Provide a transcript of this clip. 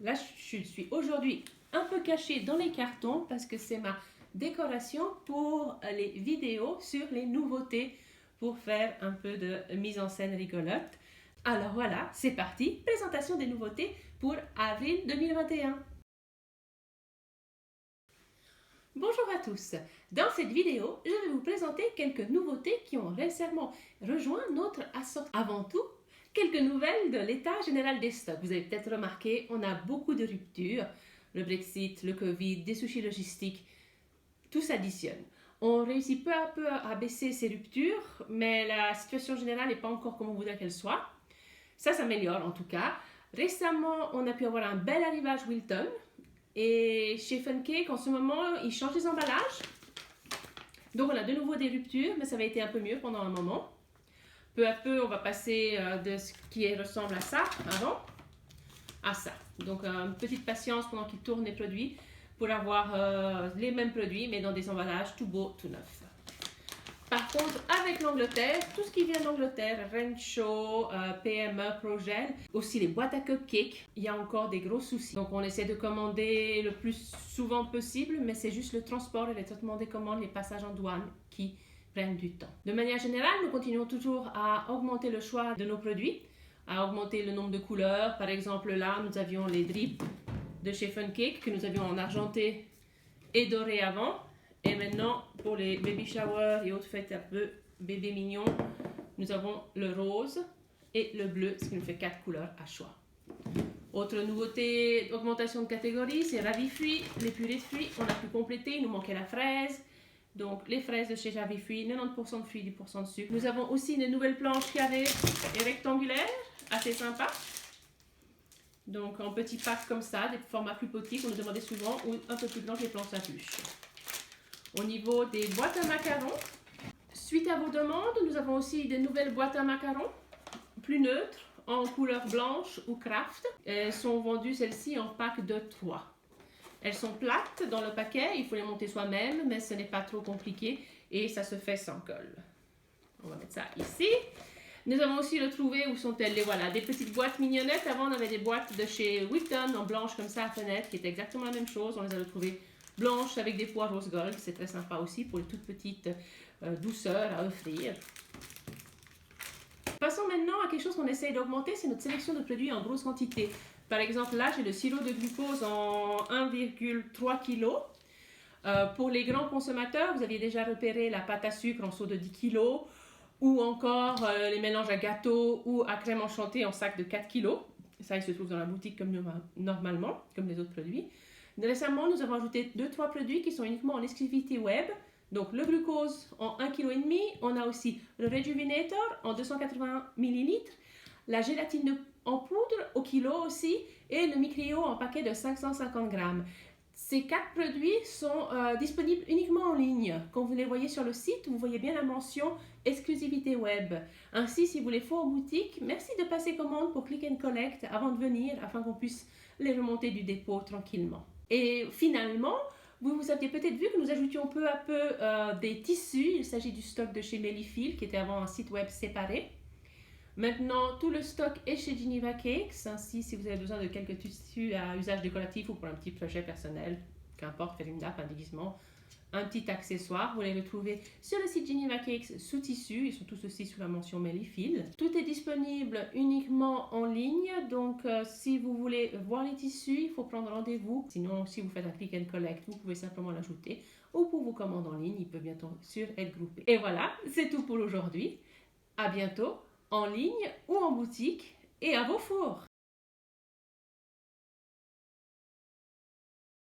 là je suis aujourd'hui un peu cachée dans les cartons parce que c'est ma décoration pour les vidéos sur les nouveautés pour faire un peu de mise en scène rigolote. Alors voilà, c'est parti, présentation des nouveautés pour avril 2021. Bonjour à tous, dans cette vidéo, je vais vous présenter quelques nouveautés qui ont récemment rejoint notre assortiment. Avant tout, quelques nouvelles de l'état général des stocks. Vous avez peut-être remarqué, on a beaucoup de ruptures. Le Brexit, le Covid, des soucis logistiques, tout s'additionne. On réussit peu à peu à baisser ces ruptures, mais la situation générale n'est pas encore comme on voudrait qu'elle soit. Ça s'améliore en tout cas. Récemment, on a pu avoir un bel arrivage Wilton. Et chez Funcake, en ce moment, ils changent les emballages. Donc on a de nouveau des ruptures, mais ça avait été un peu mieux pendant un moment. Peu à peu, on va passer de ce qui ressemble à ça avant à ça. Donc une petite patience pendant qu'ils tournent les produits pour avoir les mêmes produits, mais dans des emballages tout beaux, tout neufs. Par contre, avec l'Angleterre, tout ce qui vient d'Angleterre, Renshaw, PME, Progel, aussi les boîtes à cupcakes, il y a encore des gros soucis. Donc on essaie de commander le plus souvent possible, mais c'est juste le transport et le traitement des commandes, les passages en douane qui prennent du temps. De manière générale, nous continuons toujours à augmenter le choix de nos produits, à augmenter le nombre de couleurs. Par exemple, là, nous avions les drips de chez Funcake que nous avions en argenté et doré avant. Et maintenant, pour les baby showers et autres fêtes un peu bébé mignon, nous avons le rose et le bleu, ce qui nous fait 4 couleurs à choix. Autre nouveauté d'augmentation de catégorie, c'est Ravifruit, les purées de fruits. On a pu compléter, il nous manquait la fraise. Donc les fraises de chez Ravifruit, 90% de fruits, 10% de sucre. Nous avons aussi une nouvelle planche carrée et rectangulaire, assez sympa. Donc en petits packs comme ça, des formats plus petits qu'on nous demandait souvent, ou un peu plus blancs que les planches à bûche. Au niveau des boîtes à macarons, suite à vos demandes, nous avons aussi des nouvelles boîtes à macarons, plus neutres, en couleur blanche ou craft. Elles sont vendues, celles-ci, en pack de 3. Elles sont plates dans le paquet, il faut les monter soi-même, mais ce n'est pas trop compliqué et ça se fait sans colle. On va mettre ça ici. Nous avons aussi retrouvé, où sont-elles? Voilà, des petites boîtes mignonnettes. Avant, on avait des boîtes de chez Wilton en blanche comme ça à fenêtre, qui étaient exactement la même chose. On les a retrouvées blanches avec des pois rose gold. C'est très sympa aussi pour les toutes petites douceurs à offrir. Passons maintenant à quelque chose qu'on essaye d'augmenter, c'est notre sélection de produits en grosse quantité. Par exemple, là, j'ai le sirop de glucose en 1,3 kg. Pour les grands consommateurs, vous aviez déjà repéré la pâte à sucre en seau de 10 kg ou encore les mélanges à gâteau ou à crème enchantée en sac de 4 kg. Ça, il se trouve dans la boutique comme normalement, comme les autres produits. Récemment, nous avons ajouté 2-3 produits qui sont uniquement en exclusivité web. Donc le glucose en 1,5 kg. On a aussi le Rejuvinator en 280 ml. La gélatine en poudre au kilo aussi. Et le Micrio en paquet de 550 grammes. Ces 4 produits sont disponibles uniquement en ligne. Quand vous les voyez sur le site, vous voyez bien la mention exclusivité web. Ainsi, si vous les faut en boutique, merci de passer commande pour Click and Collect avant de venir afin qu'on puisse les remonter du dépôt tranquillement. Et finalement, vous aviez peut-être vu que nous ajoutions peu à peu des tissus. Il s'agit du stock de chez Melifil qui était avant un site web séparé. Maintenant, tout le stock est chez Geneva Cakes. Ainsi, si vous avez besoin de quelques tissus à usage décoratif ou pour un petit projet personnel, qu'importe, faire une nappe, un déguisement, un petit accessoire, vous les retrouvez sur le site Geneva Cakes sous tissu. Ils sont tous aussi sous la mention Melifil. Tout est disponible uniquement en ligne. Donc, si vous voulez voir les tissus, il faut prendre rendez-vous. Sinon, si vous faites un click and collect, vous pouvez simplement l'ajouter. Ou pour vos commandes en ligne, il peut bientôt sûr être groupé. Et voilà, c'est tout pour aujourd'hui. À bientôt, en ligne ou en boutique, et à vos fours!